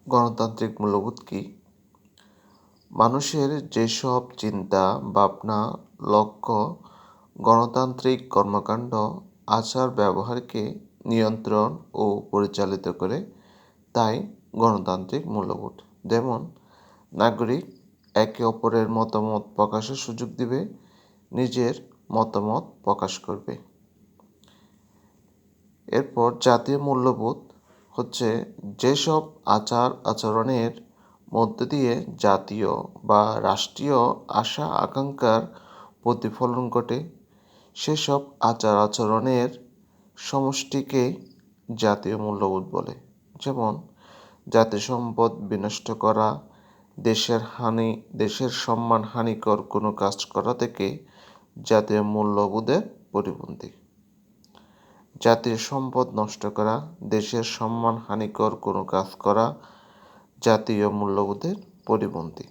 গণতান্ত্রিক মূল্যবোধ কি? মানুষের যেসব চিন্তা, ভাবনা, লক্ষ্য, গণতান্ত্রিক কর্মকাণ্ড, আচার ব্যবহারকে নিয়ন্ত্রণ ও পরিচালিত করে, তাই গণতান্ত্রিক মূল্যবোধ। যেমন, নাগরিক একে অপরের মতামত প্রকাশের সুযোগ দিবে, নিজের মতামত প্রকাশ করবে। এরপর জাতীয় মূল্যবোধ হচ্ছে যেসব আচার আচরণের মধ্য দিয়ে জাতীয় বা রাষ্ট্রীয় আশা আকাঙ্ক্ষার প্রতিফলন ঘটে, সেসব আচার আচরণের সমষ্টিকে জাতীয় মূল্যবোধ বলে। যেমন, জাতীয় সম্পদ বিনষ্ট করা, দেশের সম্মান হানিকর কোনো কাজ করা থেকে জাতীয় মূল্যবোধের পরিপন্থী। জাতীয় সম্পদ নষ্ট করা, দেশের সম্মান হানিকর কোনো কাজ করা জাতীয় মূল্যবোধের পরিপন্থী।